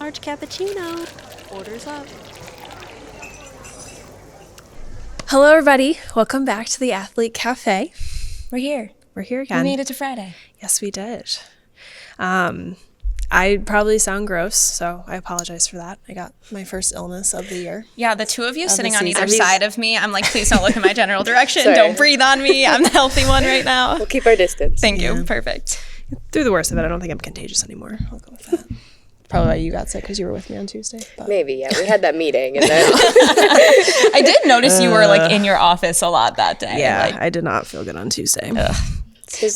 Large cappuccino. Orders up. Hello, everybody. Welcome back to the Athlete Cafe. We're here. We're here again. We made it to Friday. Yes, we did. I probably sound gross, so I apologize for that. I got my first illness of the year. Yeah, the two of you sitting on season. either side of me. I'm like, please don't look in my general direction. Sorry. Don't breathe on me. I'm the healthy one right now. We'll keep our distance. Thank you. Perfect. Through the worst of it, I don't think I'm contagious anymore. I'll go with that. Probably why you got sick because you were with me on Tuesday. But. Maybe, yeah. We had that meeting and then I did notice you were like in your office a lot that day. Yeah, Like, I did not feel good on Tuesday. well,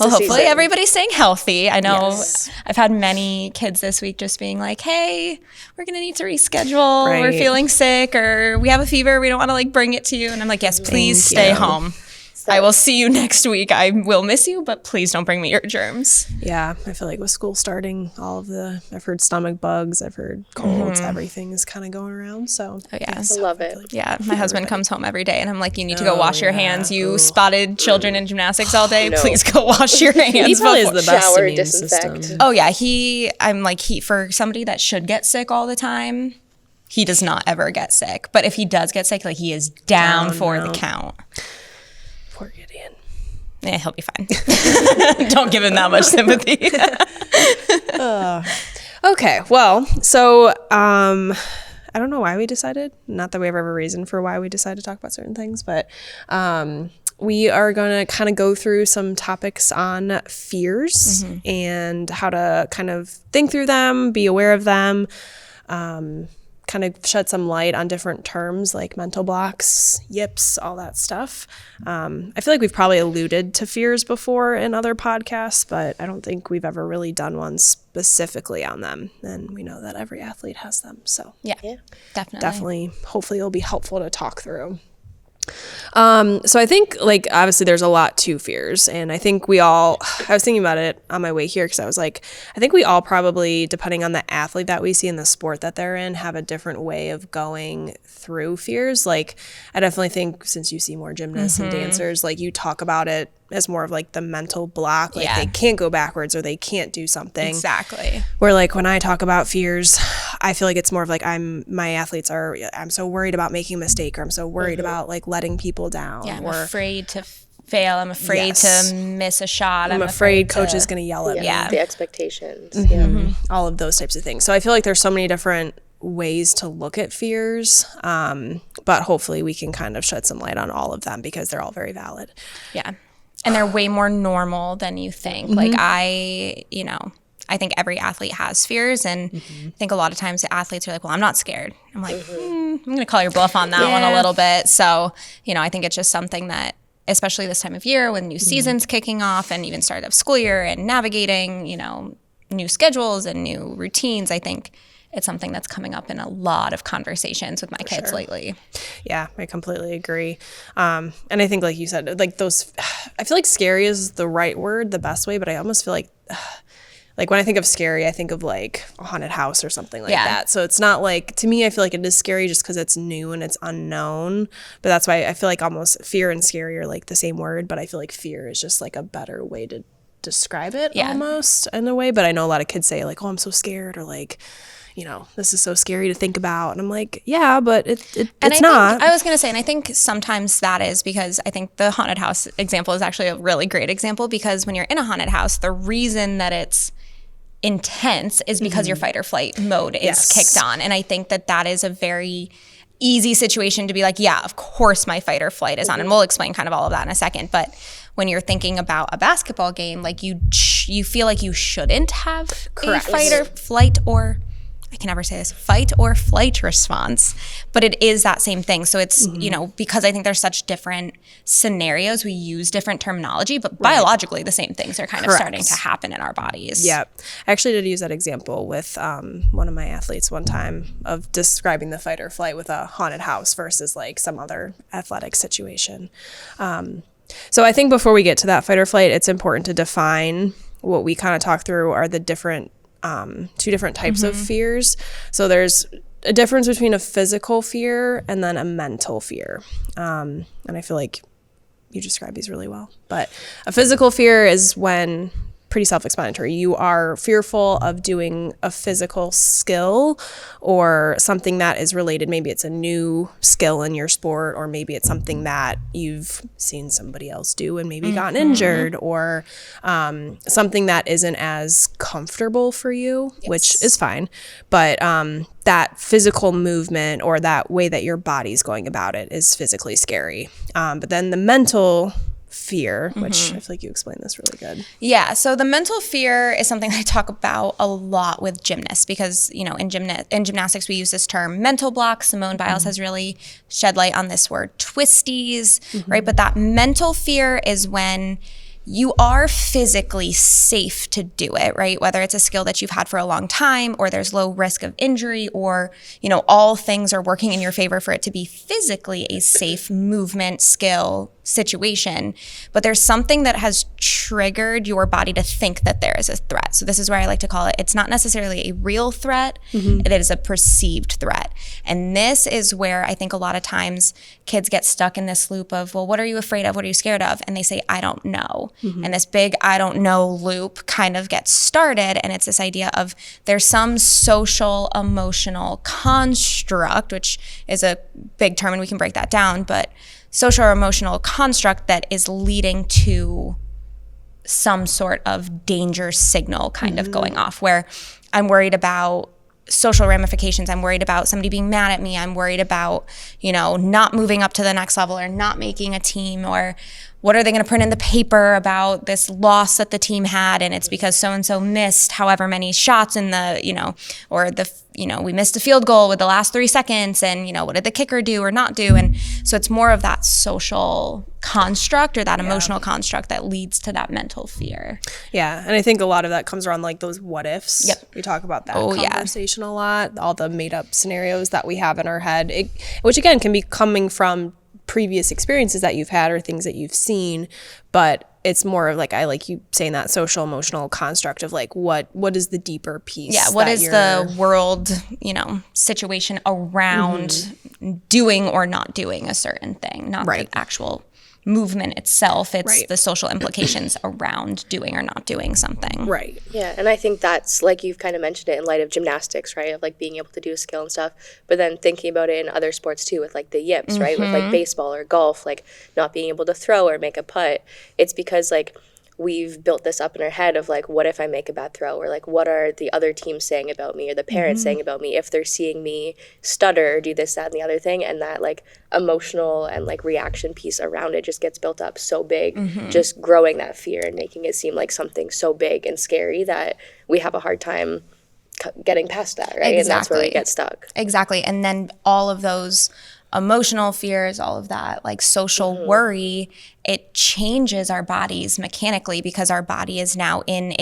hopefully everybody's staying healthy. I know Yes. I've had many kids this week just being like, hey, we're going to need to reschedule. We're Right. feeling sick or we have a fever. We don't want to like bring it to you. And I'm like, yes, please stay you. home. I will see you next week. I will miss you, but please don't bring me your germs. Yeah, I feel like with school starting, I've heard stomach bugs, I've heard colds, everything is kind of going around. So, Oh, yeah. I love it. Yeah, my husband comes home every day and I'm like, you need to go wash your hands. You spotted children in gymnastics all day. No. Please go wash your hands. He probably is before- the best Shower, immune disinfect. system. Oh yeah, for somebody that should get sick all the time, he does not ever get sick. But if he does get sick, like he is down for the count. Poor Gideon. Yeah, he'll be fine. Don't give him that much sympathy. Okay, well, so I don't know why we decided, not that we have a reason for why we decided to talk about certain things, but we are going to kind of go through some topics on fears and how to kind of think through them, be aware of them, kind of shed some light on different terms like mental blocks, yips, all that stuff. I feel like we've probably alluded to fears before in other podcasts, but I don't think we've ever really done one specifically on them. And we know that every athlete has them. So Yeah, definitely. hopefully it'll be helpful to talk through. So I think like obviously there's a lot to fears, and I think I was thinking about it on my way here because I was like, I think we all probably, depending on the athlete that we see in the sport that they're in, have a different way of going through fears. Like I definitely think since you see more gymnasts and dancers, like you talk about it as more of like the mental block, like they can't go backwards or they can't do something. Exactly. Where like when I talk about fears, I feel like it's more of like I'm so worried about making a mistake, or I'm so worried about like letting people down. Yeah, I'm or afraid to fail. I'm afraid Yes. to miss a shot. I'm afraid coach to- is going to yell at me. Yeah. The expectations. Yeah. All of those types of things. So I feel like there's so many different ways to look at fears, but hopefully we can kind of shed some light on all of them because they're all very valid. Yeah. And they're way more normal than you think. Like I think every athlete has fears, and I think a lot of times the athletes are like, well, I'm not scared. I'm like, I'm going to call your bluff on that one a little bit. So, I think it's just something that, especially this time of year when new season's kicking off and even start of school year and navigating, new schedules and new routines, I think it's something that's coming up in a lot of conversations with my kids lately. Yeah, I completely agree. And I think like you said, like those, I feel like scary is the right word, the best way, but I almost feel like when I think of scary, I think of like a haunted house or something like that. So it's not like, to me, I feel like it is scary just because it's new and it's unknown. But that's why I feel like almost fear and scary are like the same word, but I feel like fear is just like a better way to describe it almost in a way. But I know a lot of kids say like, oh, I'm so scared, or like, this is so scary to think about. And I'm like, yeah, but it's not. I was going to say, and I think sometimes that is because I think the haunted house example is actually a really great example, because when you're in a haunted house, the reason that it's intense is because your fight or flight mode is kicked on. And I think that is a very easy situation to be like, yeah, of course my fight or flight is on. And we'll explain kind of all of that in a second. But when you're thinking about a basketball game, like you feel like you shouldn't have a fight or flight, or I can never say this, fight or flight response, but it is that same thing. So it's, because I think there's such different scenarios, we use different terminology, but biologically the same things are kind of starting to happen in our bodies. Yeah. I actually did use that example with one of my athletes one time of describing the fight or flight with a haunted house versus like some other athletic situation. So I think before we get to that fight or flight, it's important to define what we kind of talk through are the different two different types of fears. So there's a difference between a physical fear and then a mental fear. And I feel like you describe these really well. But a physical fear is when pretty self-explanatory. You are fearful of doing a physical skill or something that is related. Maybe it's a new skill in your sport, or maybe it's something that you've seen somebody else do and maybe gotten injured, or something that isn't as comfortable for you, which is fine. But that physical movement or that way that your body's going about it is physically scary. But then the mental fear, which I feel like you explained this really good. Yeah, so the mental fear is something I talk about a lot with gymnasts because, you know, in gymnastics we use this term mental block. Simone Biles has really shed light on this word twisties, right? But that mental fear is when you are physically safe to do it, right? Whether it's a skill that you've had for a long time, or there's low risk of injury, or, you know, all things are working in your favor for it to be physically a safe movement, skill, situation. But there's something that has triggered your body to think that there is a threat. So this is where I like to call it, it's not necessarily a real threat, it is a perceived threat. And this is where I think a lot of times kids get stuck in this loop of, well, what are you afraid of? What are you scared of? And they say, I don't know. And this big I don't know loop kind of gets started. And it's this idea of there's some social emotional construct, which is a big term and we can break that down, but social or emotional construct that is leading to some sort of danger signal kind of going off, where I'm worried about social ramifications. I'm worried about somebody being mad at me. I'm worried about, you know, not moving up to the next level or not making a team, or what are they going to print in the paper about this loss that the team had, and it's because so-and-so missed however many shots in the, you know, or the, you know, we missed a field goal with the last 3 seconds, and, you know, what did the kicker do or not do? And so it's more of that social construct or that emotional construct that leads to that mental fear. Yeah, and I think a lot of that comes around like those what ifs. Yep. We talk about that yeah. conversation a lot, all the made up scenarios that we have in our head, which again can be coming from previous experiences that you've had or things that you've seen, but it's more of like, I like you saying that social emotional construct of like what is the deeper piece. Yeah, what is the world, you know, situation around doing or not doing a certain thing, not the actual movement itself. It's the social implications around doing or not doing something. Right. Yeah, and I think that's, like you've kind of mentioned it in light of gymnastics, right, of like being able to do a skill and stuff, but then thinking about it in other sports too, with like the yips, right, with like baseball or golf, like not being able to throw or make a putt. It's because like we've built this up in our head of like, what if I make a bad throw, or like what are the other teams saying about me, or the parents saying about me if they're seeing me stutter or do this, that, and the other thing. And that like emotional and like reaction piece around it just gets built up so big, just growing that fear and making it seem like something so big and scary that we have a hard time getting past that, right? Exactly. And that's where we get stuck. Exactly. And then all of those emotional fears, all of that like social worry, it changes our bodies mechanically because our body is now in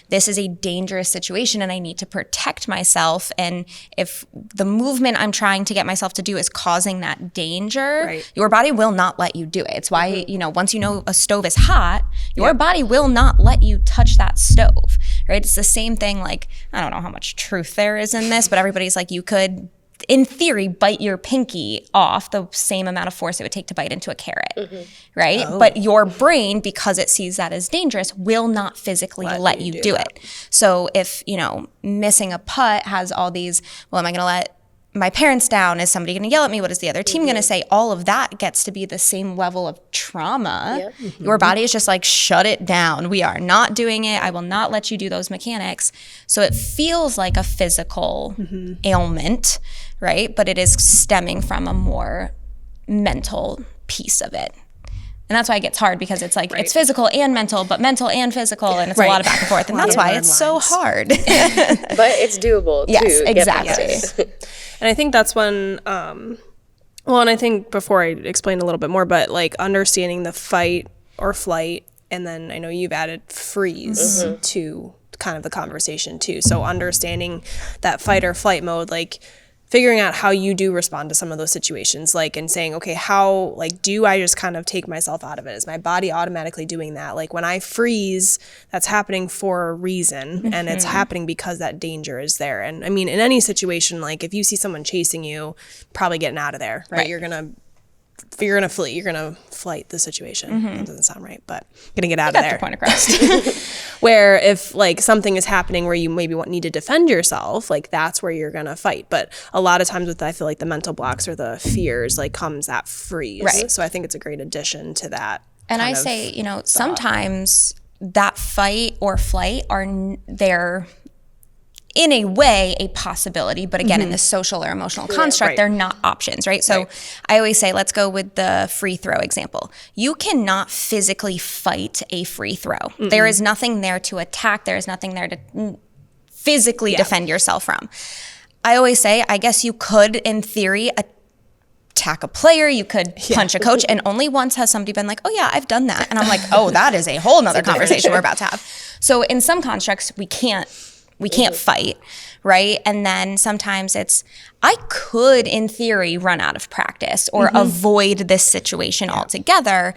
this is a dangerous situation and I need to protect myself. And if the movement I'm trying to get myself to do is causing that danger, your body will not let you do it. It's why, you know, once you know a stove is hot, your body will not let you touch that stove, right? It's the same thing. Like, I don't know how much truth there is in this, but everybody's like, you could, in theory, bite your pinky off the same amount of force it would take to bite into a carrot, right? But your brain, because it sees that as dangerous, will not physically let you do it. So if, you know, missing a putt has all these, well, am I going to let my parents down? Is somebody going to yell at me? What is the other team going to say? All of that gets to be the same level of trauma. Your body is just like, shut it down. We are not doing it. I will not let you do those mechanics. So it feels like a physical ailment, right? But it is stemming from a more mental piece of it. And that's why it gets hard, because it's like, it's physical and mental, but mental and physical, and it's a lot of back and forth. And that's why it's so hard. But it's doable, too. Yes, exactly. And I think that's when, and I think before I explain a little bit more, but like understanding the fight or flight, and then I know you've added freeze to kind of the conversation too. So understanding that fight or flight mode, like figuring out how you do respond to some of those situations, like, and saying, okay, how, like, do I just kind of take myself out of it? Is my body automatically doing that? Like when I freeze, that's happening for a reason, and it's happening because that danger is there. And I mean, in any situation, like if you see someone chasing you, probably getting out of there, right? You're going to you're gonna flee. You're gonna flight the situation. That doesn't sound right, but gonna get out of Got there. your point across. Where if like something is happening where you maybe need to defend yourself, like that's where you're gonna fight. But a lot of times with I feel like the mental blocks or the fears like comes that freeze. Right. So I think it's a great addition to that. And I kind of say, you know, sometimes that fight or flight they're in a way a possibility, but again, in the social or emotional construct, right. they're not options, right? So I always say, let's go with the free throw example. You cannot physically fight a free throw. There is nothing there to attack. There is nothing there to physically defend yourself from. I always say, I guess you could, in theory, attack a player, you could punch a coach, and only once has somebody been like, oh yeah, I've done that. And I'm like, oh, that is a whole nother conversation we're about to have. So in some constructs, we can't fight, right? And then sometimes I could, in theory, run out of practice or avoid this situation altogether.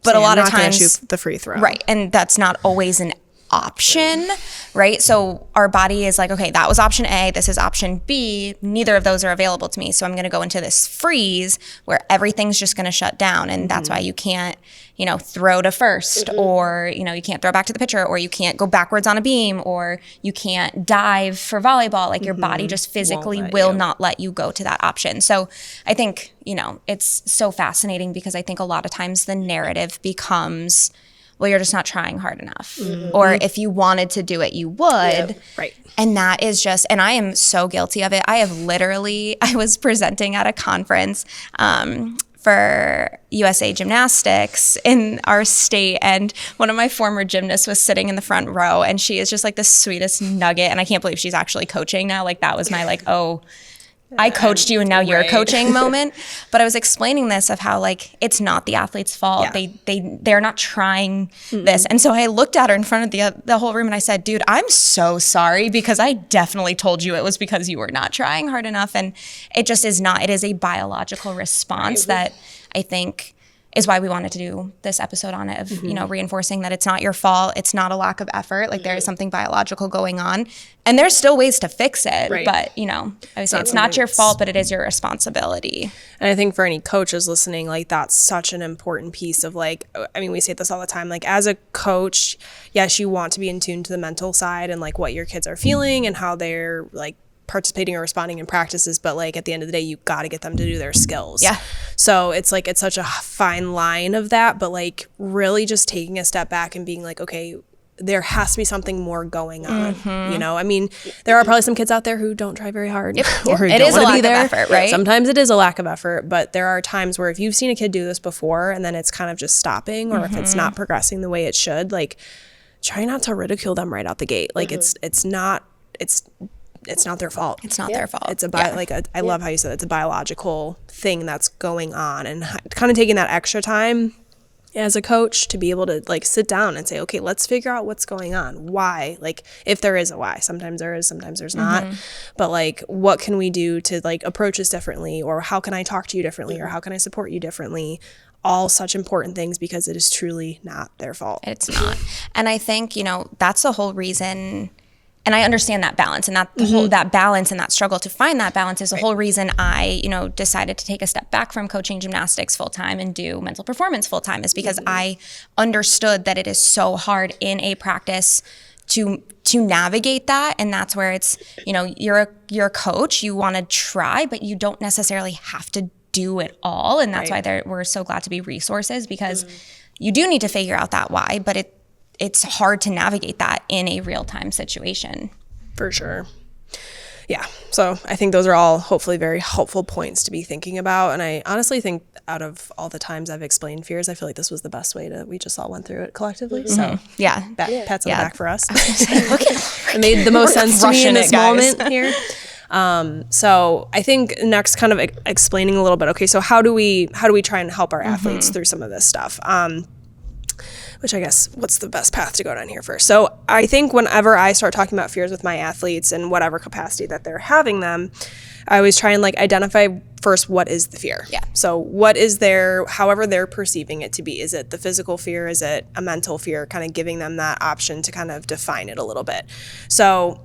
But a lot of times, shoot the free throw. right? And that's not always an option, right? So our body is like, okay, that was option A, this is option B. Neither of those are available to me. So I'm going to go into this freeze where everything's just going to shut down. And that's why you can't, you know, throw to first, or, you know, you can't throw back to the pitcher, or you can't go backwards on a beam, or you can't dive for volleyball. Like your body just physically will not let you go to that option. So I think, you know, it's so fascinating because I think a lot of times the narrative becomes, well, you're just not trying hard enough. Or if you wanted to do it, you would. Right. And that is just, and I am so guilty of it. I was presenting at a conference for USA Gymnastics in our state. And one of my former gymnasts was sitting in the front row, and she is just like the sweetest nugget. And I can't believe she's actually coaching now. Like that was my like, oh, I coached you and now you're coaching moment. But I was explaining this of how like it's not the athlete's fault. They're not trying this. And so I looked at her in front of the whole room and I said, dude, I'm so sorry because I definitely told you it was because you were not trying hard enough. And it just is not. It is a biological response that I think is why we wanted to do this episode on it of, you know, reinforcing that it's not your fault. It's not a lack of effort. Like there is something biological going on and there's still ways to fix it. Right. But, you know, I would say it's not your fault, but it is your responsibility. And I think for any coaches listening, like that's such an important piece of like, I mean, we say this all the time, like as a coach, yes, you want to be in tune to the mental side and like what your kids are feeling and how they're like participating or responding in practices, but like at the end of the day, you got to get them to do their skills. Yeah. So it's like, it's such a fine line of that, but like really just taking a step back and being like, okay, there has to be something more going on. You know, I mean, there are probably some kids out there who don't try very hard or who It don't is a want to lack be of there. effort, right? Sometimes it is a lack of effort, but there are times where if you've seen a kid do this before and then it's kind of just stopping, or if it's not progressing the way it should, like try not to ridicule them right out the gate. Like it's not their fault. It's not their fault. It's I love how you said it's a biological thing that's going on, and kind of taking that extra time as a coach to be able to like sit down and say, okay, let's figure out what's going on. Why? Like if there is a why, sometimes there is, sometimes there's not, but like what can we do to like approach this differently, or how can I talk to you differently, or how can I support you differently? All such important things because it is truly not their fault. It's not. And I think, you know, that's the whole reason. And I understand that balance, and that the whole, that balance and that struggle to find that balance is the whole reason I, you know, decided to take a step back from coaching gymnastics full time and do mental performance full time, is because I understood that it is so hard in a practice to navigate that. And that's where it's, you know, you're a coach, you want to try, but you don't necessarily have to do it all. And that's why we're so glad to be resources, because you do need to figure out that why, but it's hard to navigate that in a real-time situation. For sure. Yeah. So I think those are all hopefully very helpful points to be thinking about. And I honestly think out of all the times I've explained fears, I feel like this was the best way we just all went through it collectively. So pats on the back for us. It made the most sense to me in this moment here. So I think next kind of explaining a little bit, okay, so how do we try and help our athletes through some of this stuff? Which I guess, what's the best path to go down here first? So I think whenever I start talking about fears with my athletes in whatever capacity that they're having them, I always try and like identify first what is the fear. Yeah. So what is however they're perceiving it to be. Is it the physical fear? Is it a mental fear? Kind of giving them that option to kind of define it a little bit. So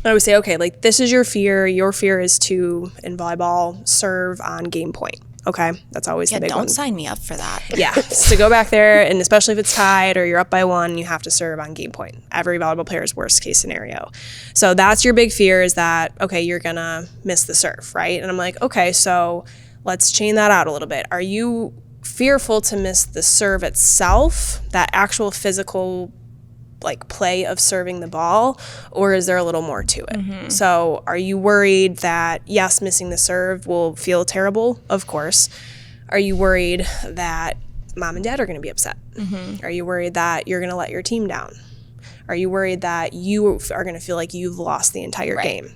I would say, okay, like this is your fear. Your fear is to, in volleyball, serve on game point. Okay, that's always the big Don't one. sign me up for that. Yeah, so go back there, and especially if it's tied or you're up by 1, you have to serve on game point. Every volleyball player's worst case scenario. So that's your big fear, is that, okay, you're gonna miss the serve, right? And I'm like, okay, so let's chain that out a little bit. Are you fearful to miss the serve itself, that actual physical like play of serving the ball, or is there a little more to it? So are you worried that, yes, missing the serve will feel terrible? Of course. Are you worried that mom and dad are going to be upset? Are you worried that you're going to let your team down? Are you worried that you are going to feel like you've lost the entire game?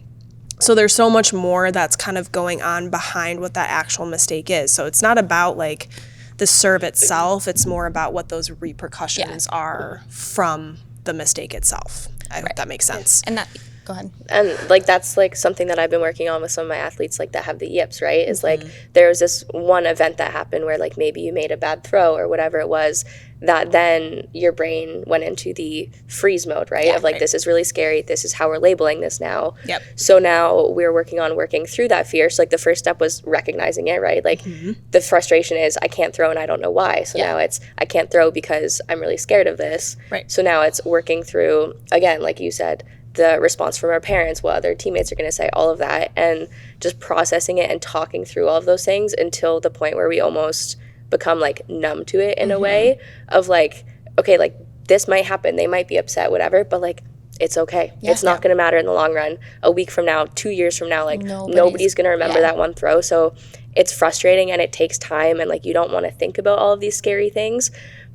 So there's so much more that's kind of going on behind what that actual mistake is. So it's not about like the serve itself, it's more about what those repercussions are from the mistake itself. I hope that makes sense. And that, go ahead. And like that's like something that I've been working on with some of my athletes like that have the yips, right? Is like there was this one event that happened where like maybe you made a bad throw or whatever it was, that then your brain went into the freeze mode, right? Of like, this is really scary. This is how we're labeling this now. So now we're working through that fear. So like the first step was recognizing it, right? Like the frustration is I can't throw and I don't know why. So now it's I can't throw because I'm really scared of this. So now it's working through, again, like you said, the response from our parents, what other teammates are going to say, all of that, and just processing it and talking through all of those things until the point where we almost become like numb to it in a way of like, okay, like this might happen, they might be upset, whatever, but like it's okay. It's not going to matter in the long run. A week from now, 2 years from now, like nobody's going to remember that one throw. So it's frustrating and it takes time, and like you don't want to think about all of these scary things,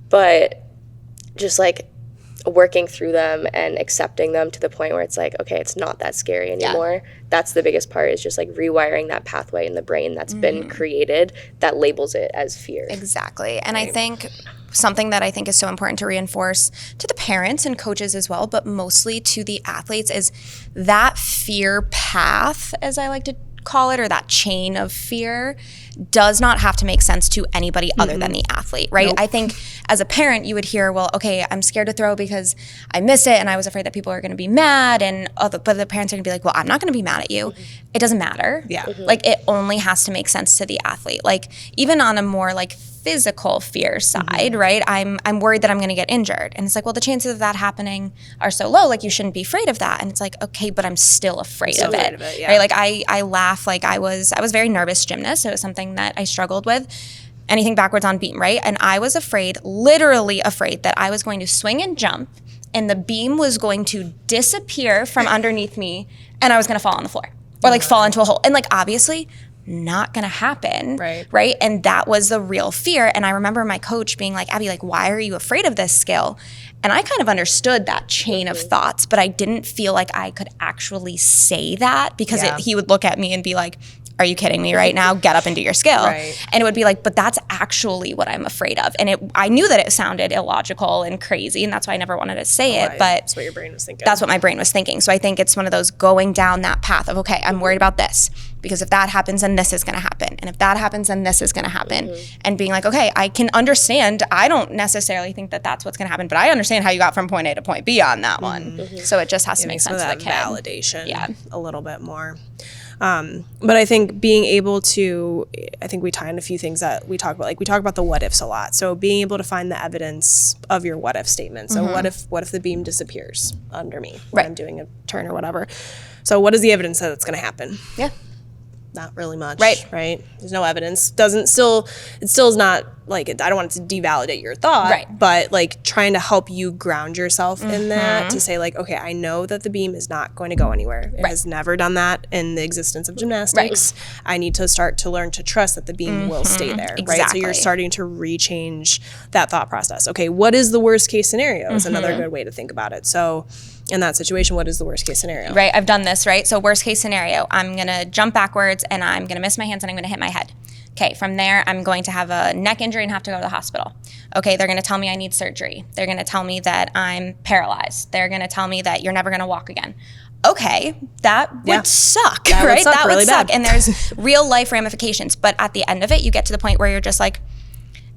but just like working through them and accepting them to the point where it's like, okay, it's not that scary anymore. That's the biggest part, is just like rewiring that pathway in the brain that's been created that labels it as fear. Exactly. And I think something that I think is so important to reinforce to the parents and coaches as well, but mostly to the athletes, is that fear path, as I like to call it, or that chain of fear, does not have to make sense to anybody other than the athlete, right? I think as a parent, you would hear, well, okay, I'm scared to throw because I miss it and I was afraid that people are going to be mad, and but the parents are going to be like, well, I'm not going to be mad at you. It doesn't matter. Like it only has to make sense to the athlete. Like even on a more like physical fear side, right? I'm worried that I'm going to get injured. And it's like, well, the chances of that happening are so low, like you shouldn't be afraid of that. And it's like, okay, but I'm still afraid of it. Right? Like I laugh, like I was very nervous gymnast. So it was something that I struggled with. Anything backwards on beam, right? And I was afraid, literally afraid, that I was going to swing and jump and the beam was going to disappear from underneath me and I was going to fall on the floor or like fall into a hole. And like obviously not gonna happen, right? And that was the real fear. And I remember my coach being like, Abby, like, why are you afraid of this skill? And I kind of understood that chain of thoughts, but I didn't feel like I could actually say that because he would look at me and be like, are you kidding me right now? Get up and do your skill. And it would be like, but that's actually what I'm afraid of. And I knew that it sounded illogical and crazy, and that's why I never wanted to say it. But that's what your brain was thinking. That's what my brain was thinking. So I think it's one of those going down that path of, okay, I'm worried about this because if that happens, then this is going to happen. And if that happens, then this is going to happen. And being like, okay, I can understand. I don't necessarily think that that's what's going to happen, but I understand how you got from point A to point B on that one. So it just has to make sense to the kid. Validation a little bit more. But I think being able to, I think we tie in a few things that we talk about. Like we talk about the what ifs a lot. So being able to find the evidence of your what if statement. So what if the beam disappears under me when I'm doing a turn or whatever? So what is the evidence that it's going to happen? Not really much, right? There's no evidence. It still is not like, I don't want it to devalidate your thought, but like trying to help you ground yourself in that, to say like, okay, I know that the beam is not going to go anywhere. It has never done that in the existence of gymnastics. I need to start to learn to trust that the beam will stay there, right? So you're starting to rechange that thought process. Okay, what is the worst case scenario is another good way to think about it. So in that situation, what is the worst case scenario? Right, I've done this, right? So worst case scenario, I'm gonna jump backwards and I'm gonna miss my hands and I'm gonna hit my head. Okay, from there, I'm going to have a neck injury and have to go to the hospital. Okay, they're gonna tell me I need surgery. They're gonna tell me that I'm paralyzed. They're gonna tell me that you're never gonna walk again. Okay, that would suck, right? That would suck. And there's real life ramifications. But at the end of it, you get to the point where you're just like,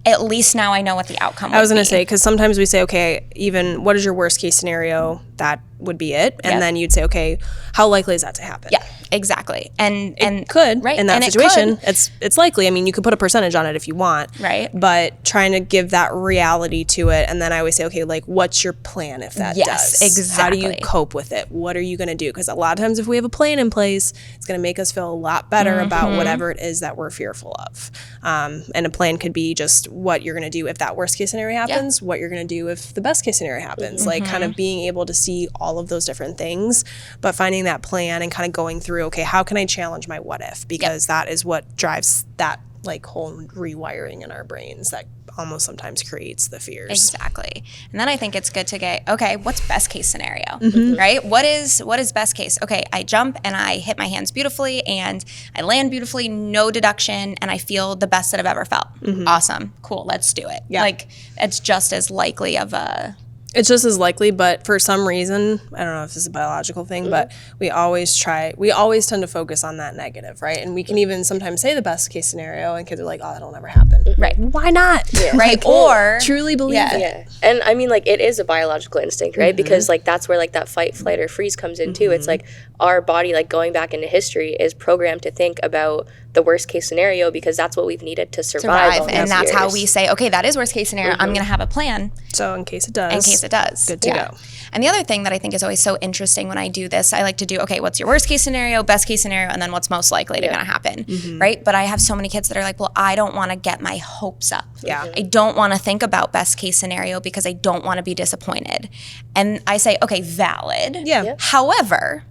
at least now I know what the outcome would be. I was going to say, because sometimes we say, okay, even what is your worst case scenario that would be it. And then you'd say, okay, how likely is that to happen? Yeah, exactly. And Could right in that and situation, it's likely. I mean, you could put a percentage on it if you want, Right. But trying to give that reality to it, and then I always say, okay, like, what's your plan if that Yes, does? How do you exactly. cope with it? What are you going to do? Because a lot of times, if we have a plan in place, it's going to make us feel a lot better about whatever it is that we're fearful of. And a plan could be just what you're going to do if that worst case scenario happens, what you're going to do if the best case scenario happens. Like, kind of being able to see all of those different things, but finding that plan and kind of going through, okay, how can I challenge my what if? Because that is what drives that like whole rewiring in our brains that almost sometimes creates the fears. Exactly. And then I think it's good to get, okay, what's best case scenario, right? What is best case? Okay, I jump and I hit my hands beautifully and I land beautifully, no deduction, and I feel the best that I've ever felt. Awesome. Cool. Let's do it. Yeah. Like, it's just as likely of a... It's just as likely, but for some reason, I don't know if this is a biological thing, but we always tend to focus on that negative, right? And we can even sometimes say the best case scenario, and kids are like, oh, that'll never happen. Right. Why not? Right. Or... Truly believe it. Yeah. And I mean, like, it is a biological instinct, right? Because, like, that's where, like, that fight, flight, or freeze comes in, too. It's like our body, like, going back into history is programmed to think about the worst case scenario because that's what we've needed to survive all and these that's how years. we say, okay, that is worst case scenario. I'm going to have a plan So in case it does. in case it does. Good to go. And the other thing that I think is always so interesting when I do this, I like to do, okay, what's your worst case scenario, best case scenario, and then what's most likely to going to happen, right? But I have so many kids that are like, well, I don't want to get my hopes up. Yeah. I don't want to think about best case scenario because I don't want to be disappointed. And I say, okay, valid. Yeah. However,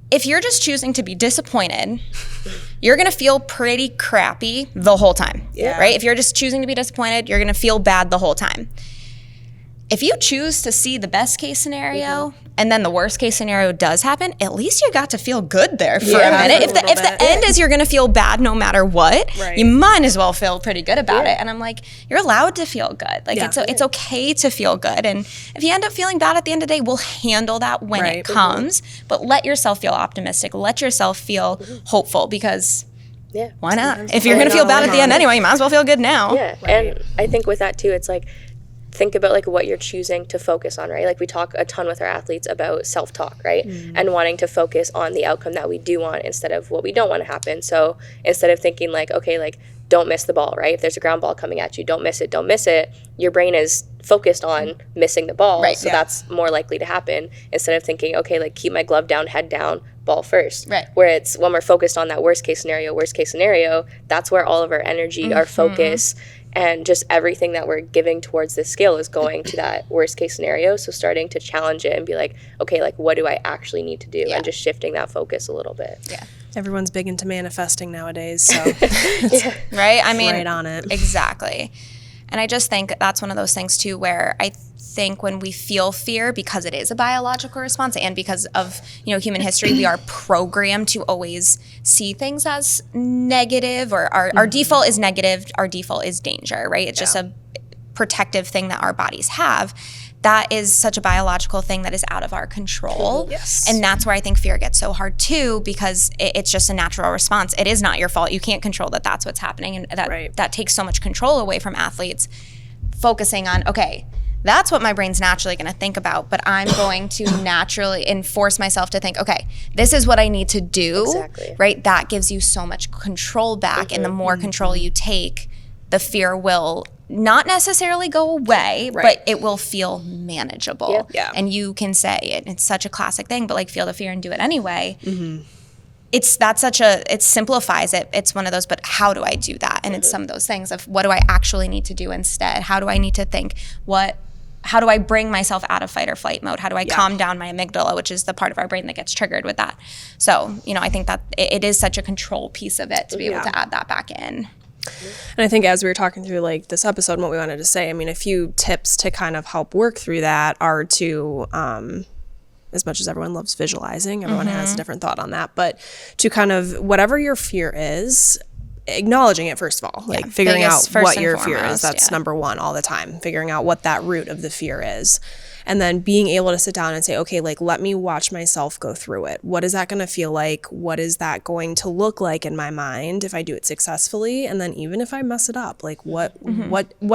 if you're just choosing to be disappointed, you're going to feel pretty crappy the whole time, right? If you're just choosing to be disappointed, you're going to feel bad the whole time. If you choose to see the best case scenario and then the worst case scenario does happen, at least you got to feel good there for a minute. If the end is you're going to feel bad no matter what, you might as well feel pretty good about it. And I'm like, you're allowed to feel good. Like it's okay to feel good. And if you end up feeling bad at the end of the day, we'll handle that when it comes. But let yourself feel optimistic. Let yourself feel hopeful because why not? If you're going to feel bad at the end anyway, you might as well feel good now. Yeah. And I think with that too, it's like, think about like what you're choosing to focus on, right? Like we talk a ton with our athletes about self-talk, right? And wanting to focus on the outcome that we do want instead of what we don't want to happen. So instead of thinking like, okay, like don't miss the ball, right? If there's a ground ball coming at you, don't miss it. Your brain is focused on missing the ball. Right. So that's more likely to happen instead of thinking, okay, like keep my glove down, head down, ball first. Right. Where it's when we're focused on that worst case scenario, that's where all of our energy, our focus, and just everything that we're giving towards this skill is going to that worst case scenario. So starting to challenge it and be like, okay, like what do I actually need to do? And just shifting that focus a little bit. Yeah. Everyone's big into manifesting nowadays, so Right? I mean, right on it. Exactly. And I just think that's one of those things too where I think when we feel fear, because it is a biological response and because of, human history, we are programmed to always see things as negative or our default is negative, our default is danger, right? It's just a protective thing that our bodies have. That is such a biological thing that is out of our control. Yes. And that's where I think fear gets so hard too, because it's just a natural response. It is not your fault. You can't control that that's what's happening. And that takes so much control away from athletes focusing on, okay, that's what my brain's naturally going to think about, but I'm going to naturally enforce myself to think, okay, this is what I need to do, right? That gives you so much control back. And the more control you take, the fear will not necessarily go away, but it will feel manageable. Yeah. And you can say it. It's such a classic thing, but like feel the fear and do it anyway. It simplifies it. It's one of those, but how do I do that? And it's some of those things of what do I actually need to do instead? How do I need to think? How do I bring myself out of fight or flight mode? How do I calm down my amygdala, which is the part of our brain that gets triggered with that? So, I think that it is such a control piece of it to be able to add that back in. And I think as we were talking through like this episode and what we wanted to say, I mean, a few tips to kind of help work through that are to, as much as everyone loves visualizing, everyone has a different thought on that, but to kind of, whatever your fear is, acknowledging it first of all, like figuring out what your fear is. That's number one all the time, figuring out what that root of the fear is. and then being able to sit down and say, okay, like, let me watch myself go through it. What is that going to feel like? What is that going to look like in my mind if I do it successfully? And then even if I mess it up, like what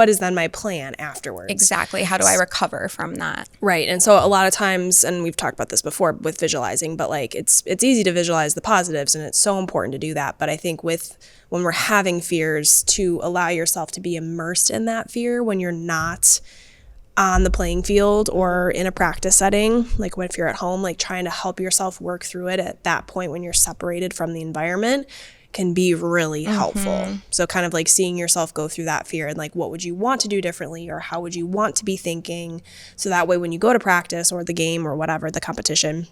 is then my plan afterwards? Exactly. How do I recover from that? Right. And so a lot of times, and we've talked about this before with visualizing, but like it's easy to visualize the positives, and it's so important to do that. But I think when we're having fears, to allow yourself to be immersed in that fear when you're not on the playing field or in a practice setting, like if you're at home, like trying to help yourself work through it at that point when you're separated from the environment can be really helpful. So kind of like seeing yourself go through that fear and like what would you want to do differently, or how would you want to be thinking, so that way when you go to practice or the game or whatever, the competition,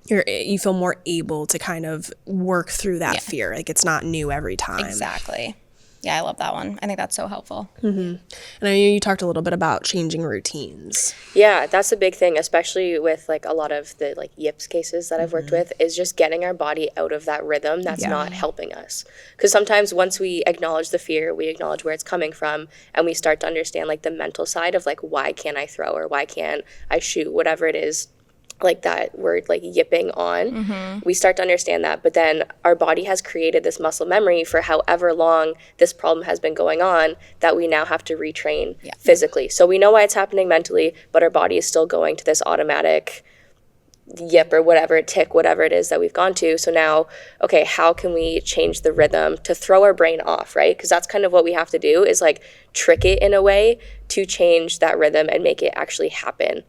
you feel more able to kind of work through that fear. Like it's not new every time. Exactly. Yeah, I love that one. I think that's so helpful. And I know you talked a little bit about changing routines. Yeah, that's a big thing, especially with like a lot of the like yips cases that I've worked with, is just getting our body out of that rhythm that's not helping us. Because sometimes once we acknowledge the fear, we acknowledge where it's coming from, and we start to understand like the mental side of like, why can't I throw, or why can't I shoot, whatever it is, like that word, like yipping on, we start to understand that. But then our body has created this muscle memory for however long this problem has been going on, that we now have to retrain physically. So we know why it's happening mentally, but our body is still going to this automatic yip or whatever, tick, whatever it is that we've gone to. So now, okay, how can we change the rhythm to throw our brain off, right? Because that's kind of what we have to do, is like trick it in a way to change that rhythm and make it actually happen.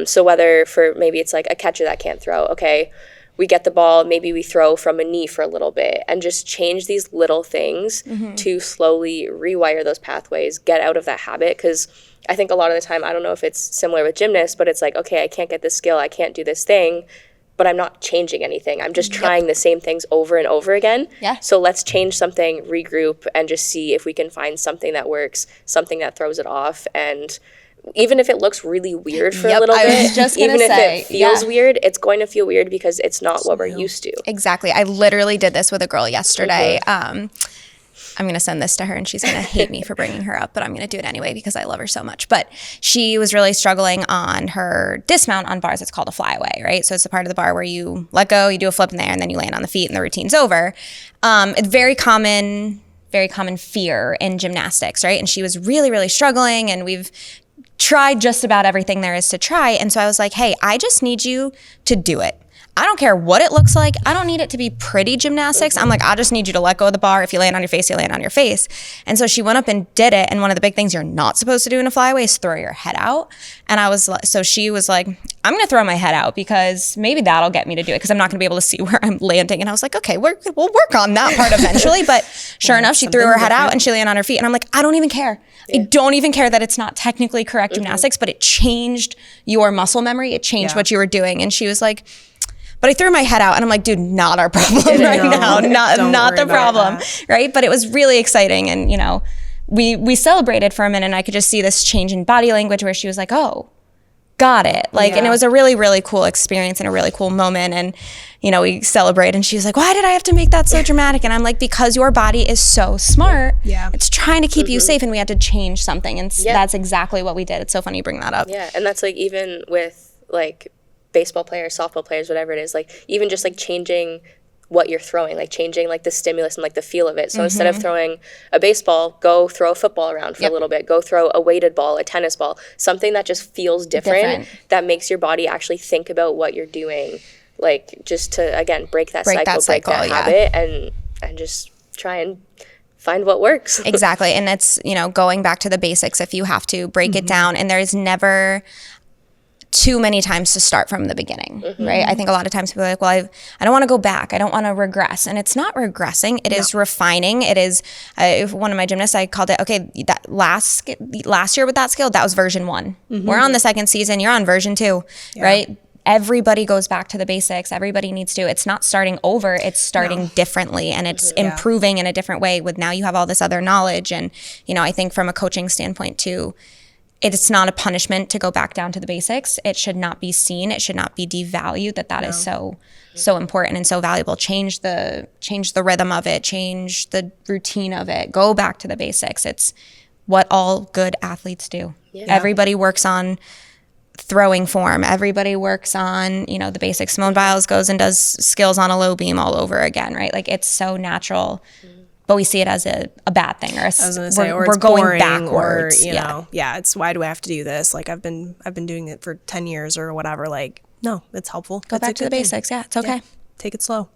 So whether for maybe it's like a catcher that can't throw, okay, we get the ball, maybe we throw from a knee for a little bit, and just change these little things to slowly rewire those pathways, get out of that habit. Because I think a lot of the time, I don't know if it's similar with gymnasts, but it's like, okay, I can't get this skill, I can't do this thing, but I'm not changing anything. I'm just trying the same things over and over again. Yeah. So let's change something, regroup, and just see if we can find something that works, something that throws it off. And even if it looks really weird for a little bit, I was just gonna even if say, it feels weird, it's going to feel weird because it's not what we're used to. Exactly. I literally did this with a girl yesterday. I'm going to send this to her, and she's going to hate me for bringing her up, but I'm going to do it anyway because I love her so much. But she was really struggling on her dismount on bars. It's called a flyaway, right? So it's the part of the bar where you let go, you do a flip in there, and then you land on the feet, and the routine's over. It's very common fear in gymnastics, right? And she was really, really struggling, and we've tried just about everything there is to try. And so I was like, hey, I just need you to do it. I don't care what it looks like. I don't need it to be pretty gymnastics. I'm like, I just need you to let go of the bar. If you land on your face, you land on your face. And so she went up and did it. And one of the big things you're not supposed to do in a flyaway is throw your head out. And so she was like, I'm going to throw my head out because maybe that'll get me to do it because I'm not going to be able to see where I'm landing. And I was like, okay, we'll work on that part eventually. But sure enough, she threw her head out and she landed on her feet. And I'm like, I don't even care. I don't even care that it's not technically correct gymnastics, but it changed your muscle memory. It changed what you were doing. And she was like, but I threw my head out, and I'm like, dude, not our problem right now. Not the problem, right? But it was really exciting. And, you know, we celebrated for a minute, and I could just see this change in body language where she was like, oh, got it. Like, and it was a really, really cool experience and a really cool moment. And, you know, we celebrate, and she's like, why did I have to make that so dramatic? And I'm like, because your body is so smart. Yeah. It's trying to keep you safe, and we had to change something. And that's exactly what we did. It's so funny you bring that up. Yeah. And that's like, even with like baseball players, softball players, whatever it is, like even just like changing what you're throwing, like changing like the stimulus and like the feel of it. So instead of throwing a baseball, go throw a football around for a little bit, go throw a weighted ball, a tennis ball, something that just feels different. That makes your body actually think about what you're doing, like just to, again, break that cycle, habit, and just try and find what works. Exactly. And it's, you know, going back to the basics if you have to break it down. And there's never too many times to start from the beginning, right? I think a lot of times people are like, well, I don't want to go back. I don't want to regress. And it's not regressing. It is refining. It is, one of my gymnasts, I called it, okay, that last year with that skill, that was version 1. We're on the second season. You're on version 2, right? Everybody goes back to the basics. Everybody needs to. It's not starting over. It's starting differently, and it's improving in a different way with now you have all this other knowledge. And, you know, I think from a coaching standpoint too, it's not a punishment to go back down to the basics. It should not be seen. It should not be devalued that is so important and so valuable. Change the rhythm of it, change the routine of it, go back to the basics. It's what all good athletes do. Yeah. Everybody works on throwing form. Everybody works on, you know, the basics. Simone Biles goes and does skills on a low beam all over again, right? Like it's so natural, but we see it as a bad thing, or I was gonna say, or we're it's going boring, backwards. or you know, it's why do I have to do this? Like I've been doing it for 10 years or whatever. Like no, it's helpful. Go back to the basics. Yeah, it's okay. Take it slow.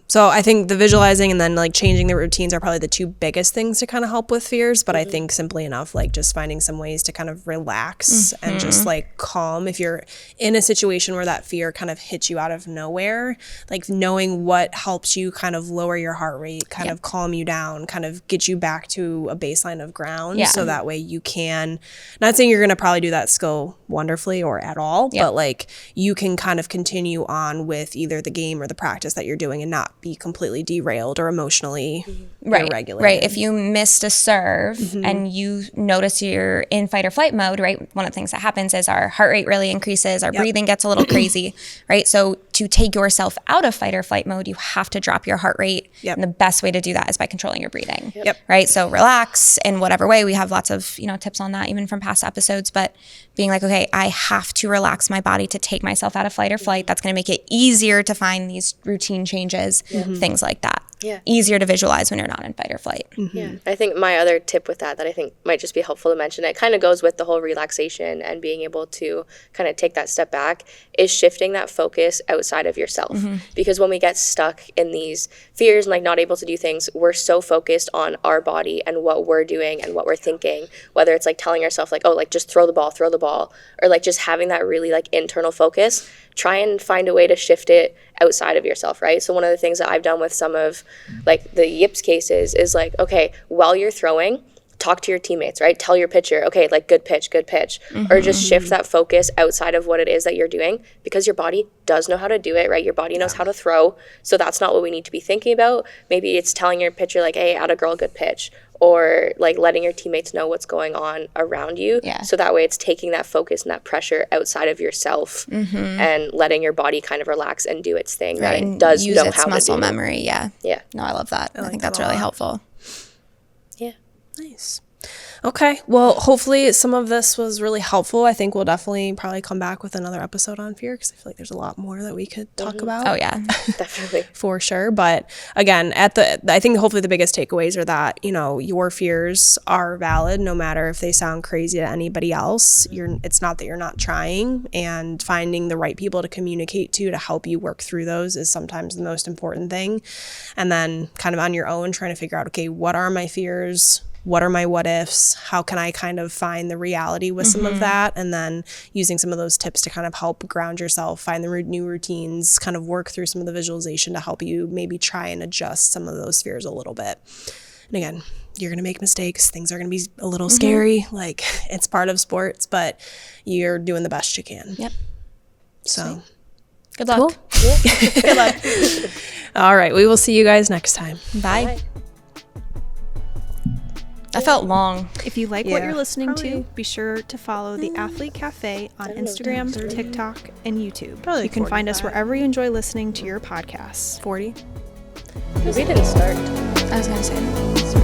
So I think the visualizing and then like changing the routines are probably the two biggest things to kind of help with fears. But I think simply enough, like just finding some ways to kind of relax and just like calm. If you're in a situation where that fear kind of hits you out of nowhere, like knowing what helps you kind of lower your heart rate, kind of calm you down, kind of get you back to a baseline of ground. Yeah. So that way you can, not saying you're going to probably do that skill wonderfully or at all, but like you can kind of continue on with either the game or the practice that you're doing and not be completely derailed or emotionally irregulated. Right. If you missed a serve and you notice you're in fight or flight mode, right? One of the things that happens is our heart rate really increases, our breathing gets a little crazy, right? So to take yourself out of fight or flight mode, you have to drop your heart rate. And the best way to do that is by controlling your breathing, right? So relax in whatever way. We have lots of, you know, tips on that even from past episodes, but being like, okay, I have to relax my body to take myself out of fight or flight. That's going to make it easier to find these routine changes, things like that. Yeah. Easier to visualize when you're not in fight or flight. Yeah. I think my other tip with that I think might just be helpful to mention, it kind of goes with the whole relaxation and being able to kind of take that step back, is shifting that focus outside of yourself. Because when we get stuck in these fears and like not able to do things, we're so focused on our body and what we're doing and what we're thinking, whether it's like telling ourselves like, oh, like just throw the ball, or like just having that really like internal focus. Try and find a way to shift it outside of yourself, right? So one of the things that I've done with some of like the yips cases is like, okay, while you're throwing, talk to your teammates, right? Tell your pitcher, okay, like good pitch, or just shift that focus outside of what it is that you're doing, because your body does know how to do it, right? Your body knows how to throw. So that's not what we need to be thinking about. Maybe it's telling your pitcher like, hey, atta girl, good pitch, or like letting your teammates know what's going on around you. So that way it's taking that focus and that pressure outside of yourself and letting your body kind of relax and do its thing that it does use know its how muscle to do. memory. Yeah. No, I love that. I think that's really helpful. Yeah. Nice. Okay. Well, hopefully some of this was really helpful. I think we'll definitely probably come back with another episode on fear, because I feel like there's a lot more that we could talk about. Oh, yeah. Definitely. For sure. But again, I think hopefully the biggest takeaways are that, you know, your fears are valid no matter if they sound crazy to anybody else. It's not that you're not trying, and finding the right people to communicate to help you work through those is sometimes the most important thing. And then kind of on your own trying to figure out, okay, what are my fears? What are my what ifs? How can I kind of find the reality with some of that? And then using some of those tips to kind of help ground yourself, find the new routines, kind of work through some of the visualization to help you maybe try and adjust some of those fears a little bit. And again, you're going to make mistakes. Things are going to be a little scary. Like, it's part of sports, but you're doing the best you can. Yep. So Good luck. cool. Good luck. All right. We will see you guys next time. Bye. I felt long. If you like what Yeah. you're listening to, be sure to follow the Athlete Cafe on Instagram, TikTok, and YouTube. Probably You can find us 45. wherever you enjoy listening to your podcasts. 40. We didn't start. I was going to say.